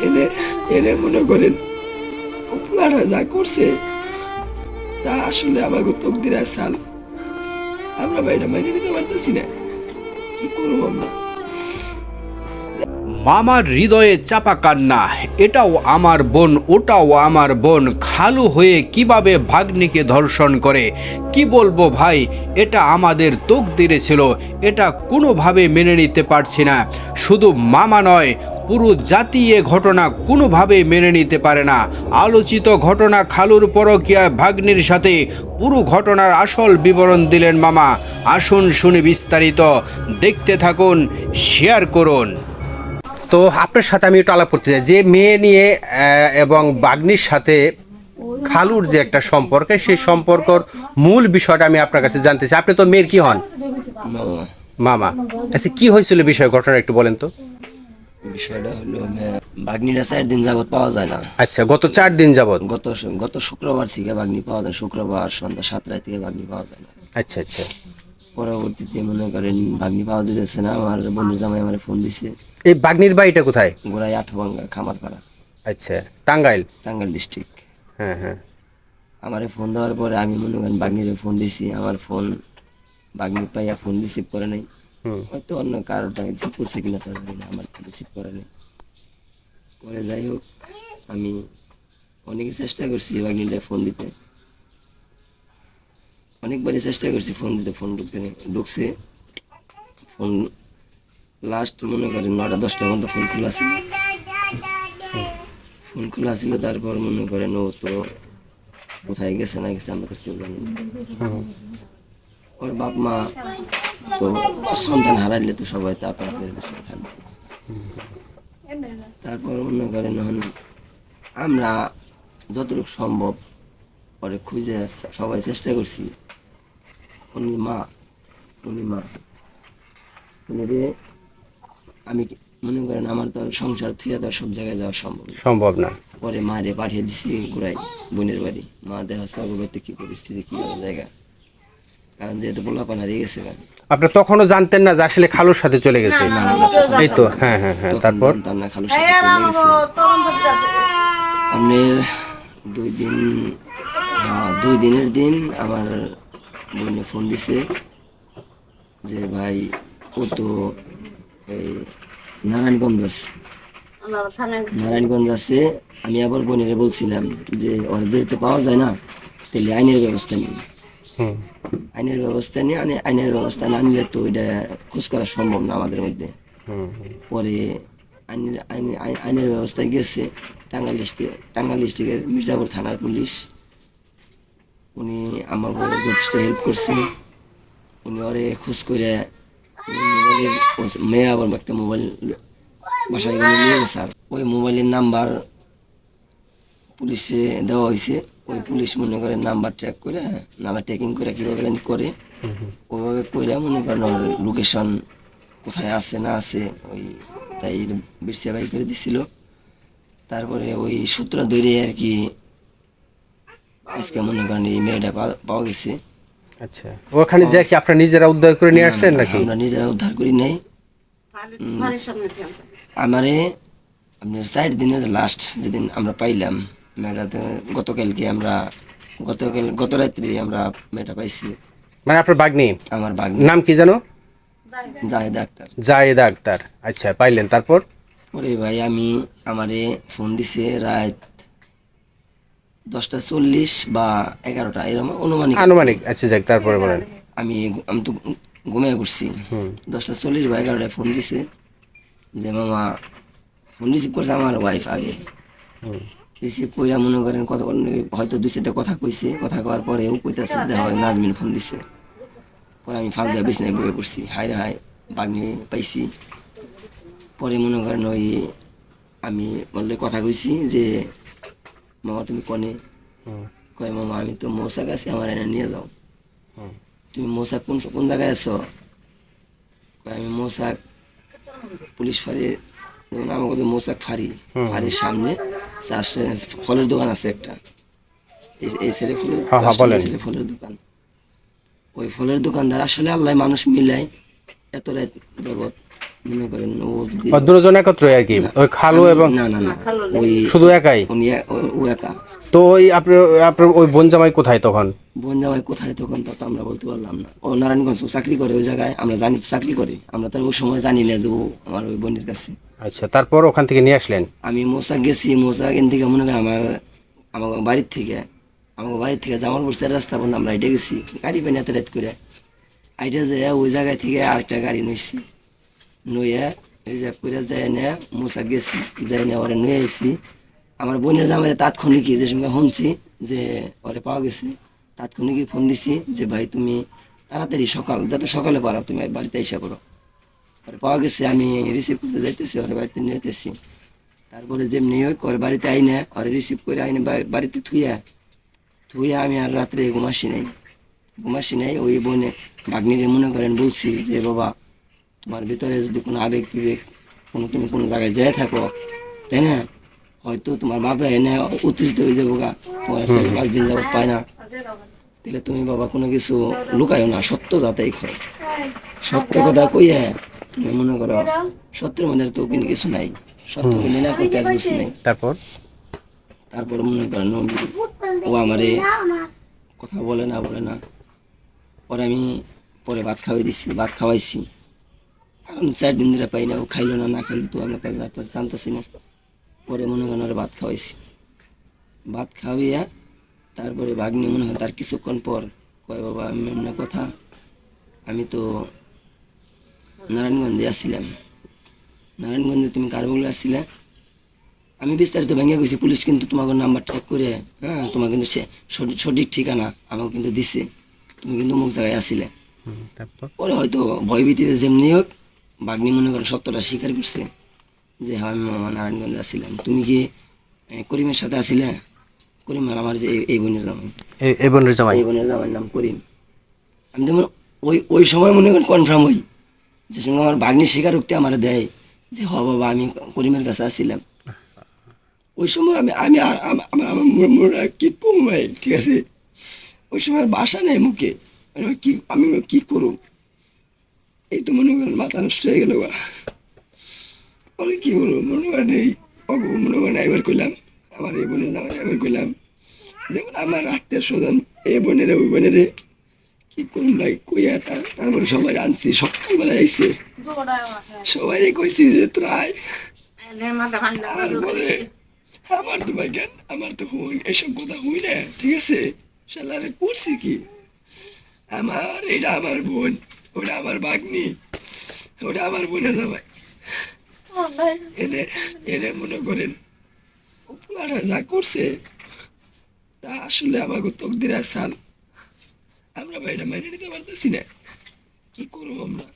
এনে এনে মনে করেন পোলাটা যা করছে তা আসলে আমাকে তকদিরের সাল। আমরা বাইরে মাইনে নিতে পারতেছি না, কি করবো আমরা? মামার হৃদয়ে চাপা কান্না, এটাও আমার বোন ওটাও আমার বোন, খালু হয়ে কিভাবে ভাগ্নিকে ধর্ষণ করে। কি বলবো ভাই, এটা আমাদের তকদিরে ছিল, এটা কোনোভাবে মেনে নিতে পারছি না। শুধু মামা নয়, পুরো জাতি এ ঘটনা কোনোভাবে মেনে নিতে পারে না। আলোচিত ঘটনা খালুর পরকীয়া ভাগ্নির সাথে, পুরো ঘটনার আসল বিবরণ দিলেন মামা। আসুন শুনে বিস্তারিত, দেখতে থাকুন, শেয়ার করুন। তো আপনার সাথে আমি একটু আলাপ করতে চাই যে মেয়ে নিয়ে এবং বাগ্নির সাথে খালুর যে একটা সম্পর্ক, সেই সম্পর্কর মূল বিষয়টা আমি আপনার কাছে জানতে চাই। আপনি তো মেয়ের কি হন? মামা, মামা। আচ্ছা, কি হয়েছিল বিষয়, ঘটনা একটু বলেন তো। বিষয়টা হলো বাগনিটা 4 দিন যাবত পাওয়া যায় না। আচ্ছা, গত 4 দিন যাবত? গত শুক্রবার থেকে বাগনি পাওয়া যায়, শুক্রবার সন্ধ্যা 7টায় থেকে বাগনি পাওয়া যায় না। আচ্ছা আচ্ছা। পরবর্তীতে মনে করেন বাগনি পাওয়া যাচ্ছে না, আমার বন্ধুর জামাই আমার ফোন দিছে। এই বাগ্নির বাড়িটা কোথায়? গোড়ায় আঠভাঙ্গা খামারপাড়া, আচ্ছা, টাঙ্গাইল। টাঙ্গাইল ডিস্ট্রিক্ট। হ্যাঁ হ্যাঁ। আমারে ফোন দেওয়ার পরে আমি মনে করেন বাগনিরে ফোন দিছি, আমার ফোন বাগনি পাইয়া ফোন রিসিভ করে নাই। হয়তো অন্য কারোর রিসিভ করছে কিনা তা জানি না, আমার রিসিভ করে নাই। পরে যাই হোক, আমি অনেক চেষ্টা করছি বাগনিটা ফোন দিতে, অনেকবারই চেষ্টা করছি ফোন দিতে, ফোন ঢুকছে ফোন। লাস্ট মনে করেন 9টা-10টা পর্যন্ত ফোন খোলা ছিল, ফোন খোলা ছিল। তারপর মনে করেন ও তো কোথায় গেছে না গেছে আমরা তো কেউ জানি না। ওর বাপ মা তো সন্তান হারাইলে তো সবাই তো আতঙ্কের বিষয় থাকবে। তারপর মনে করেন এখন আমরা যতটুকু সম্ভব পরে খুঁজে সবাই চেষ্টা করছি। উনি মা উনি আমি মনে করেন আমার তো আর সংসার থুয়ে তো আর সব জায়গায় যাওয়া সম্ভব না। পরে মারে পাঠিয়ে দিছি ঘুরাই বোনের বাড়ি। মা দেহ বাড়িতে কি পরিস্থিতি, কি জায়গা, কারণ যেহেতু পোলাপান হারিয়ে গেছে। আপনি তখনও জানতেন না যে আসলে খালুর সাথে চলে গেছে? এই তো, হ্যাঁ হ্যাঁ হ্যাঁ। তারপর জানতাম না খালুর সাথে চলে গেছে। আপনার 2 দিন, 2 দিনের দিন আমার বোনে ফোন দিছে যে ভাই ও তো এই নারায়ণগঞ্জ আছে। আমি আবার বোনের বলছিলাম যে ওর যেহেতু পাওয়া যায় না, তাহলে আইনের ব্যবস্থা নিই। আইনের ব্যবস্থা নিয়ে আইনের ব্যবস্থা না নিলে তো এটা খোঁজ করা সম্ভব না আমাদের মধ্যে। পরে আইনের ব্যবস্থায় গেছে টাঙ্গাইল ডিস্ট্রিক্টের মির্জাপুর থানার পুলিশ। উনি আমাকে যথেষ্ট হেল্প করছে। উনি ওরে খোঁজ করে মোবাইলের মেয়ে আবার একটা মোবাইল বাসায় গেলে নিয়ে গেছে। ওই মোবাইলের নাম্বার পুলিশে দেওয়া হয়েছে। ওই পুলিশ মনে করে নাম্বার ট্র্যাক করে, নালা ট্র্যাকিং করে কীভাবে জানি করে, ওইভাবে করে মনে করেন ওর লোকেশন কোথায় আছে না আছে ওই তাই বিরসিয়া বাই করে দিছিল। তারপরে ওই সূত্র ধরে আর কি আজকে মনে করেন এই মেয়েটা পাওয়া গেছে। আচ্ছা, ওখানে যে কি আপনারা নিজেরা উদ্ধার করে নিয়ে আসছেন নাকি? আমরা নিজেরা উদ্ধার করি নাই। আমারে আপনার 4 দিনের লাস্ট যেদিন আমরা পাইলাম মেয়েটাতে, গত রাত্রি আমরা মেয়েটা পাইছি। মানে আপনার বাগ্নি? আমার বাগ্নি। নাম কি জানো? জাহেদা আক্তার। আচ্ছা, পাইলেন তারপর? ওরে ভাই আমারে ফোন দিছে রাত 10টা 40 বা 11টা এরকম আনুমানিক। আচ্ছা যাক, তারপরে বলেন। আমি তো ঘুমিয়ে পড়ছি। 10টা 40 বা 11টায় ফোন দিছে যে মামা, ফোন রিসিভ করছে আমার ওয়াইফ আগে। রিসিভ কইরা মনে করেন কথা হয়তো 2-4টা কথা কইছে। কথা কওয়ার পরে ও কইতাছে নাজমিন ফোন দিছে। পরে আমি ফাল দিয়ে বিছনায় বয়ে পড়ছি, হায় রে হায় বাগ্নি পাইছি। পরে মনে করেন ওই আমি বললে কথা কইছি যে মামা তুমি কনে? কয় মামা আমি তো মৌসাক আছি, আমার এনে নিয়ে যাও। তুমি মৌসাক কোন জায়গায় আছো? কয় আমি মৌসাক পুলিশ ফাঁড়ি, যেমন আমাকে মৌসাক ফাঁড়ির সামনে ফলের দোকান আছে একটা, এই ছেলে ফলের দোকান। ওই ফলের দোকানদার আসলে আল্লাহ মানুষ মিলাই এত রাত যাবৎ মনে করেন ও যদি দুজন একত্রই আর কি, ওই খালু এবং না না না ওই শুধু একাই? ও একা। তো ওই আপনার আপনার ওই বোন জামাই কোথায় তখন? বোন জামাই কোথায় তখন তা তো আমরা বলতে পারলাম না। ও নারায়ণগঞ্জ চাকরি করে ওই জায়গায়, আমরা জানি তো চাকরি করে, আমরা তো ওই সময় জানি না যে ও আমার ওই বোনের কাছে। আচ্ছা, তারপর ওখান থেকে নিয়ে আসলেন? আমি মোসাক গেছি, মোসাক এখান থেকে মনে করেন আমার বাড়ির থেকে জামালপুর চার রাস্তা পর্যন্ত আমরা হেঁটে গেছি, গাড়ি পাই না এত রাত করে। আইটা যায় ওই জায়গায় থেকে আরেকটা গাড়ি নইছি, নইয়া রিজার্ভ করে যায় না মোসাক গেছি, যাই না ওরে নয়ে আইছি। আমার বোনের জামাই তাৎক্ষণিকই যে সঙ্গে শুনছি যে ওরে পাওয়া গেছে, তাৎক্ষণিকই ফোন দিছি যে ভাই তুমি তাড়াতাড়ি যাতে সকালে পারো তুমি বাড়িতে এসে পড়ো। ওরে পাওয়া গেছে, আমি রিসিভ করতে যাইতেছি, ওরে বাড়িতে নিয়ে যেতেছি। তারপরে যেমনি হোক ওর বাড়িতে আইনে, ওরে রিসিভ করে আইনে বাড়িতে থুইয়া আমি আর রাত্রে ঘুমাসি নাই। ওই বোনে ভাগ্নিরে মনে করেন বলছি যে বাবা তোমার ভিতরে যদি কোনো আবেগ বিবেক তুমি কোনো জায়গায় যেয়ে থাকো, তাই না, হয়তো তোমার বাবা এনে উত্তেজিত হয়ে যাবো গা, তোমার 4-5 দিন যাবো পায় না, তাহলে তুমি বাবা কোনো কিছু লুকায়ও না, সত্য যাতেই হয়, সত্য কথা কইয়া তুমি মনে করো সত্যের মধ্যে তো কিন্তু কিছু নাই, সত্য বলি না কোনো কাজ কিছু নেই। তারপর মনে করেন ও আমারে কথা বলে না পরে আমি ভাত খাওয়াইছি, কারণ 4 দিন ধরে পাই না, ও খাইলো না খাইলো তো আমরা কাছে জানতেছি না। পরে মনে করেন ওরা ভাত খাওয়াইয়া তারপরে ভাগ্নি মনে হয় তার কিছুক্ষণ পর কয় বাবা আমি এমন কথা, আমি তো নারায়ণগঞ্জে আসছিলাম, নারায়ণগঞ্জে তুমি কার বলে আসছিলে, আমি বিস্তারিত ভেঙে গেছি, পুলিশ কিন্তু তোমাকে নাম্বার ট্র্যাক করে, হ্যাঁ তোমার কিন্তু সে সঠিক ঠিকানা আমাকে কিন্তু দিছে, তুমি কিন্তু মুখ জায়গায় আসছিলে। পরে হয়তো ভয়ভীতিতে যেমনি হোক বাগ্নি মনে করেন সত্যটা স্বীকার করছে যে হ্যাঁ আমি মামা নারায়ণগঞ্জে আসছিলাম। তুমি কি করিমের সাথে আসছিলে? করিম আর আমার যে এই বোনের জামাই, এই বোনের জামাই, এই বোনের জামাইয়ের নাম করিম। আমি যেমন ওই সময় মনে করেন কনফার্ম হই, যে সঙ্গে আমার বাগ্নি স্বীকারোক্তি আমার দেয় যে হ বাবা আমি করিমের কাছে আসছিলাম। ওই সময় আমি আমার কি ভাই, ঠিক আছে, ওই সময় বাসা নেই মুখে, আমি কি করব, এই তো মনে করেন মাথা নষ্ট হয়ে গেল। বলে কি বলবো, মনে করেন এই মনে করেন এবার করলাম আমার এই বোনের নাম, এবার করলাম যেমন আমার আত্মীয় স্বজন এই বোনেরে ওই বোনেরে কি করুন ভাই কইয়া, তারপরে সবাই আনছি, সকালবেলা আইসে সবাই কইছি যে তোরা আয়। তারপরে আমার তো ভাই জ্ঞান, আমার তো হই এসব কথা হই না, ঠিক আছে, শালারে করছি কি, এটা আমার বোন, ওটা আমার ভাগ্নি, ওটা আমার বোনের জামাই, এনে মনে করেন উপলাটা যা করছে তা আসলে আমাকে তকদির সাল, আমরা ভাই এটা মেনে নিতে পারতেছি না, কি করবো আমরা।